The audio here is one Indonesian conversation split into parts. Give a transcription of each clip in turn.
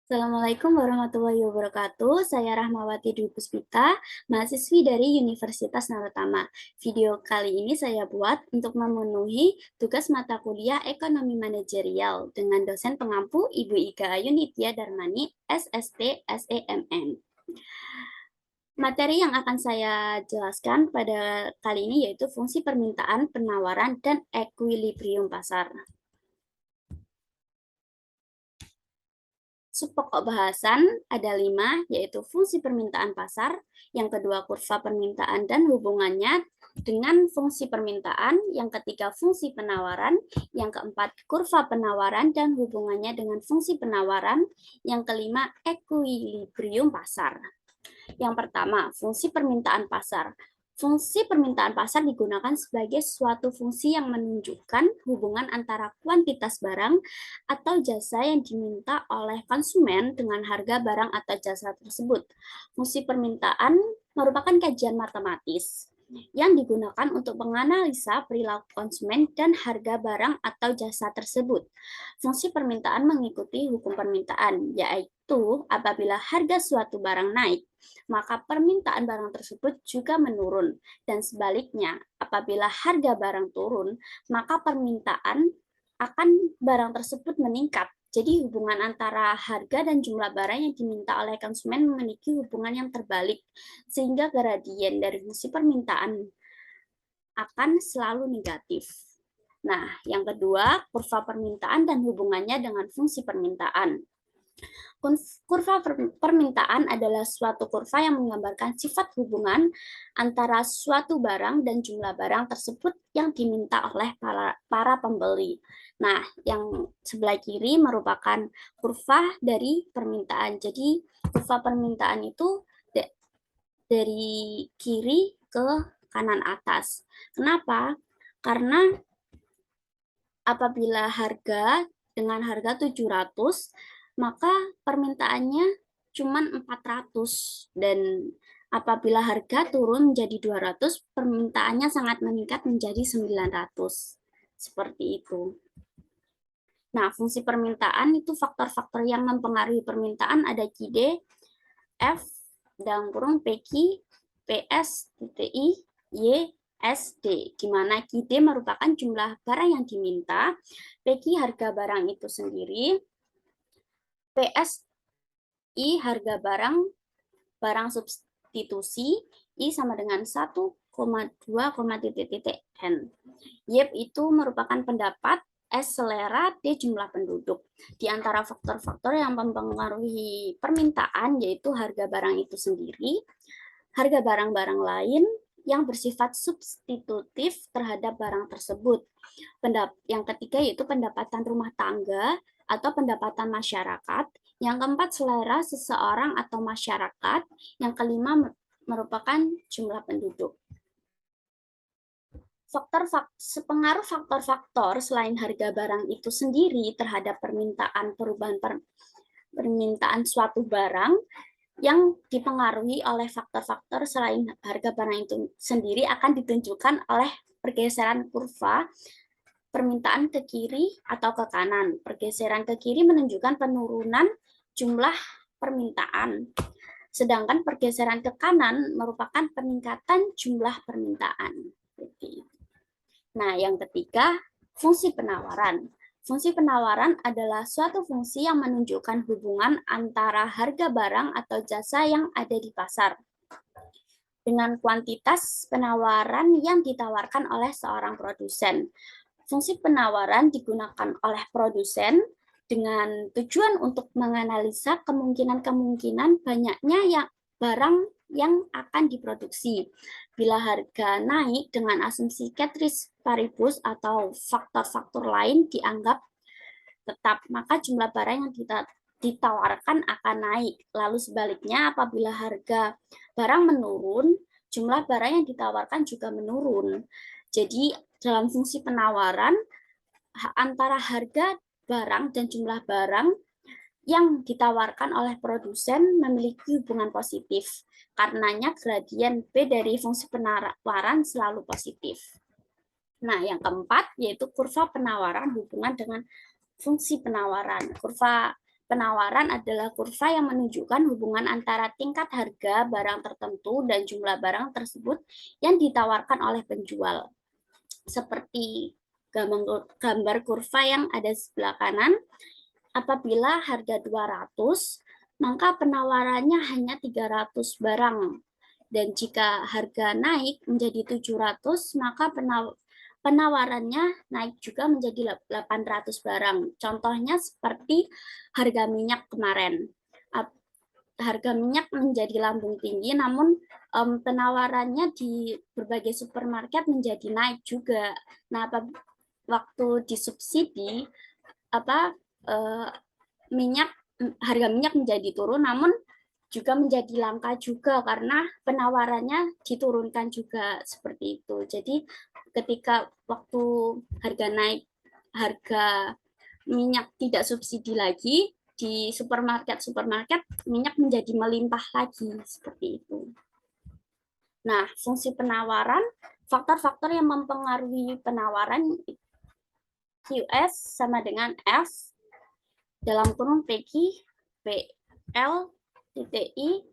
Assalamualaikum warahmatullahi wabarakatuh. Saya Rahmawati Dwi Puspita, mahasiswi dari Universitas Narotama. Video kali ini saya buat untuk memenuhi tugas mata kuliah Ekonomi Manajerial dengan dosen pengampu Ibu Ika Ayunitya Darmani, SST SEMN. Materi yang akan saya jelaskan pada kali ini yaitu fungsi permintaan, penawaran, dan ekuilibrium pasar. Subpokok bahasan ada 5, yaitu fungsi permintaan pasar, yang kedua kurva permintaan dan hubungannya dengan fungsi permintaan, yang ketiga fungsi penawaran, yang keempat kurva penawaran dan hubungannya dengan fungsi penawaran, yang kelima ekuilibrium pasar. Yang pertama, fungsi permintaan pasar. Fungsi permintaan pasar digunakan sebagai suatu fungsi yang menunjukkan hubungan antara kuantitas barang atau jasa yang diminta oleh konsumen dengan harga barang atau jasa tersebut. Fungsi permintaan merupakan kajian matematis yang digunakan untuk menganalisa perilaku konsumen dan harga barang atau jasa tersebut. Fungsi permintaan mengikuti hukum permintaan, yaitu apabila harga suatu barang naik, maka permintaan barang tersebut juga menurun. Dan sebaliknya, apabila harga barang turun, maka permintaan akan barang tersebut meningkat. Jadi hubungan antara harga dan jumlah barang yang diminta oleh konsumen memiliki hubungan yang terbalik, sehingga gradien dari fungsi permintaan akan selalu negatif. Nah, yang kedua, kurva permintaan dan hubungannya dengan fungsi permintaan. Kurva permintaan adalah suatu kurva yang menggambarkan sifat hubungan antara suatu barang dan jumlah barang tersebut yang diminta oleh para pembeli. Nah, yang sebelah kiri merupakan kurva dari permintaan. Jadi, kurva permintaan itu dari kiri ke kanan atas. Kenapa? Karena apabila harga dengan harga 700, maka permintaannya cuma 400, dan apabila harga turun menjadi 200, permintaannya sangat meningkat menjadi 900. Seperti itu. Nah, fungsi permintaan itu faktor-faktor yang mempengaruhi permintaan ada QD, F, dalam kurung PQ, PS, TI, Y, SD, di mana QD merupakan jumlah barang yang diminta, PQ harga barang itu sendiri, PSI harga barang substitusi, I sama dengan 1,2, N. Y itu merupakan pendapat, S selera, D jumlah penduduk. Di antara faktor-faktor yang mempengaruhi permintaan yaitu harga barang itu sendiri, harga barang-barang lain yang bersifat substitutif terhadap barang tersebut. Yang ketiga yaitu pendapatan rumah tangga atau pendapatan masyarakat. Yang keempat, selera seseorang atau masyarakat. Yang kelima merupakan jumlah penduduk. Sepengaruh faktor-faktor selain harga barang itu sendiri terhadap perubahan permintaan suatu barang yang dipengaruhi oleh faktor-faktor selain harga barang itu sendiri akan ditunjukkan oleh pergeseran kurva permintaan ke kiri atau ke kanan. Pergeseran ke kiri menunjukkan penurunan jumlah permintaan, sedangkan pergeseran ke kanan merupakan peningkatan jumlah permintaan. Nah, yang ketiga, fungsi penawaran. Fungsi penawaran adalah suatu fungsi yang menunjukkan hubungan antara harga barang atau jasa yang ada di pasar dengan kuantitas penawaran yang ditawarkan oleh seorang produsen. Fungsi penawaran digunakan oleh produsen dengan tujuan untuk menganalisa kemungkinan-kemungkinan banyaknya barang yang akan diproduksi. Bila harga naik dengan asumsi ceteris paribus atau faktor-faktor lain dianggap tetap, maka jumlah barang yang ditawarkan akan naik. Lalu sebaliknya, apabila harga barang menurun, jumlah barang yang ditawarkan juga menurun. Jadi dalam fungsi penawaran, antara harga barang dan jumlah barang yang ditawarkan oleh produsen memiliki hubungan positif. Karenanya gradien B dari fungsi penawaran selalu positif. Nah, yang keempat yaitu kurva penawaran hubungan dengan fungsi penawaran. Kurva penawaran adalah kurva yang menunjukkan hubungan antara tingkat harga barang tertentu dan jumlah barang tersebut yang ditawarkan oleh penjual. Seperti gambar kurva yang ada sebelah kanan, apabila harga 200, maka penawarannya hanya 300 barang. Dan jika harga naik menjadi 700, maka penawarannya naik juga menjadi 800 barang. Contohnya seperti harga minyak kemarin. Harga minyak menjadi lambung tinggi, namun penawarannya di berbagai supermarket menjadi naik juga. Nah, waktu disubsidi, harga minyak menjadi turun, namun juga menjadi langka juga karena penawarannya diturunkan juga seperti itu. Jadi ketika waktu harga naik, harga minyak tidak subsidi lagi, di supermarket minyak menjadi melimpah lagi seperti itu. Nah, fungsi penawaran, faktor-faktor yang mempengaruhi penawaran QS sama dengan F dalam kurung PQ PL titik I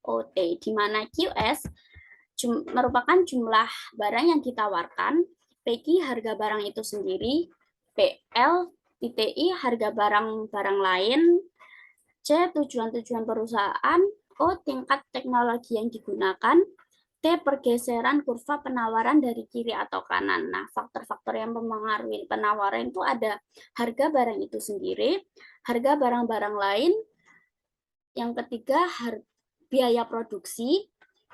COT, di mana QS merupakan jumlah barang yang ditawarkan, PQ harga barang itu sendiri, PL titik I harga barang-barang lain, C tujuan-tujuan perusahaan, O tingkat teknologi yang digunakan, T pergeseran kurva penawaran dari kiri atau kanan. Nah, faktor-faktor yang mempengaruhi penawaran itu ada harga barang itu sendiri, harga barang-barang lain, yang ketiga biaya produksi,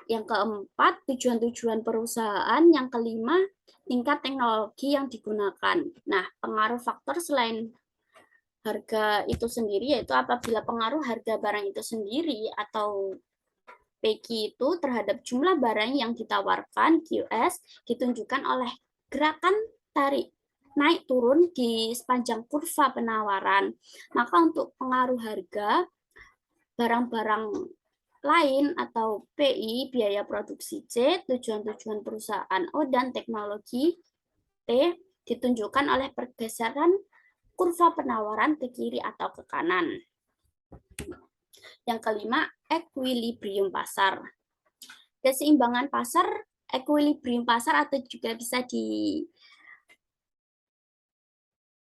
yang keempat tujuan-tujuan perusahaan, yang kelima tingkat teknologi yang digunakan. Nah, pengaruh faktor selain harga itu sendiri yaitu apabila pengaruh harga barang itu sendiri atau PQ itu terhadap jumlah barang yang ditawarkan QS ditunjukkan oleh gerakan tarik naik turun di sepanjang kurva penawaran. Maka untuk pengaruh harga barang-barang lain atau PI, biaya produksi C, tujuan-tujuan perusahaan O, dan teknologi T ditunjukkan oleh pergeseran kurva penawaran ke kiri atau ke kanan. Yang kelima, equilibrium pasar. Keseimbangan pasar, equilibrium pasar atau juga bisa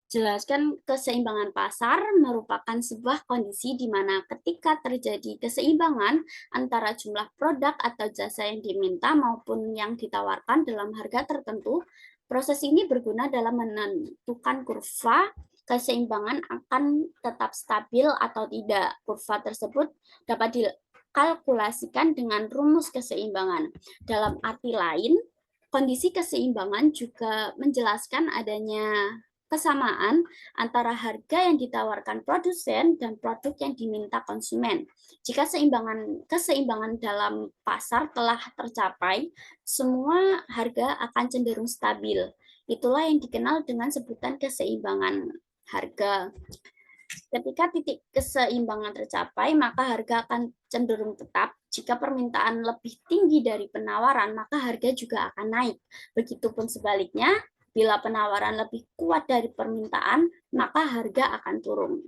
dijelaskan keseimbangan pasar merupakan sebuah kondisi di mana ketika terjadi keseimbangan antara jumlah produk atau jasa yang diminta maupun yang ditawarkan dalam harga tertentu, proses ini berguna dalam menentukan kurva keseimbangan akan tetap stabil atau tidak. Kurva tersebut dapat dikalkulasikan dengan rumus keseimbangan. Dalam arti lain, kondisi keseimbangan juga menjelaskan adanya kesamaan antara harga yang ditawarkan produsen dan produk yang diminta konsumen. Jika keseimbangan dalam pasar telah tercapai, semua harga akan cenderung stabil. Itulah yang dikenal dengan sebutan keseimbangan harga. Ketika titik keseimbangan tercapai, maka harga akan cenderung tetap. Jika permintaan lebih tinggi dari penawaran, maka harga juga akan naik. Begitupun sebaliknya, bila penawaran lebih kuat dari permintaan, maka harga akan turun.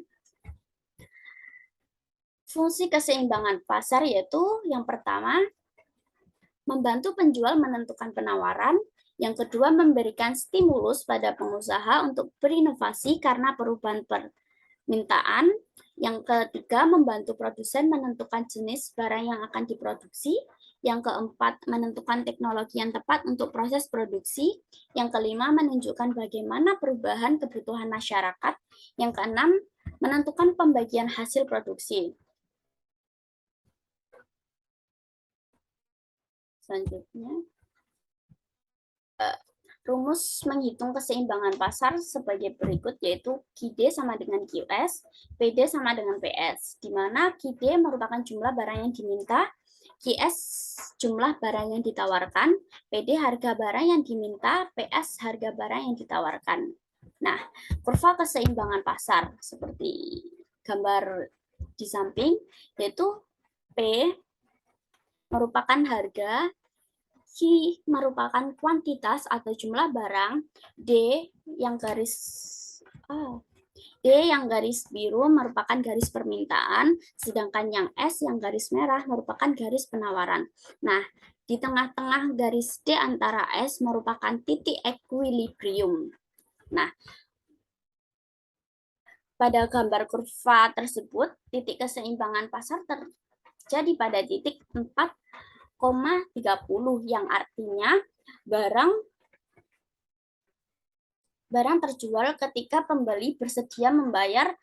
Fungsi keseimbangan pasar yaitu yang pertama, membantu penjual menentukan penawaran. Yang kedua, memberikan stimulus pada pengusaha untuk berinovasi karena perubahan permintaan. Yang ketiga, membantu produsen menentukan jenis barang yang akan diproduksi. Yang keempat, menentukan teknologi yang tepat untuk proses produksi. Yang kelima, menunjukkan bagaimana perubahan kebutuhan masyarakat. Yang keenam, menentukan pembagian hasil produksi. Selanjutnya, rumus menghitung keseimbangan pasar sebagai berikut, yaitu QD sama dengan QS, PD sama dengan PS, di mana QD merupakan jumlah barang yang diminta, QS jumlah barang yang ditawarkan, PD harga barang yang diminta, PS harga barang yang ditawarkan. Nah, kurva keseimbangan pasar seperti gambar di samping, yaitu P merupakan harga, Q merupakan kuantitas atau jumlah barang, D yang D yang garis biru merupakan garis permintaan, sedangkan yang S yang garis merah merupakan garis penawaran. Nah, di tengah-tengah garis D antara S merupakan titik equilibrium. Nah, pada gambar kurva tersebut, titik keseimbangan pasar terjadi pada titik 4,30 yang artinya barang terjual ketika pembeli bersedia membayar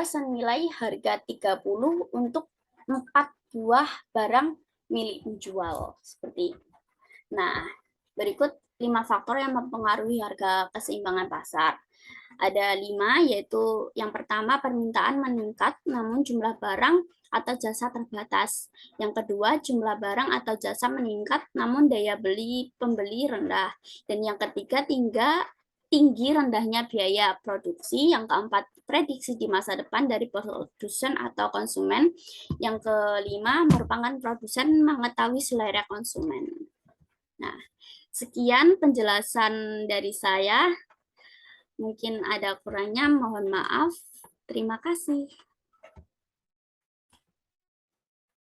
senilai harga 30 untuk 4 buah barang milik penjual. Seperti itu. Nah, berikut 5 faktor yang mempengaruhi harga keseimbangan pasar. Ada 5, yaitu yang pertama permintaan meningkat namun jumlah barang atau jasa terbatas. Yang kedua, jumlah barang atau jasa meningkat namun daya beli pembeli rendah. Dan yang ketiga, tinggi rendahnya biaya produksi. Yang keempat, prediksi di masa depan dari produsen atau konsumen. Yang kelima, merupakan produsen mengetahui selera konsumen. Nah, sekian penjelasan dari saya. Mungkin ada kurangnya, mohon maaf. Terima kasih.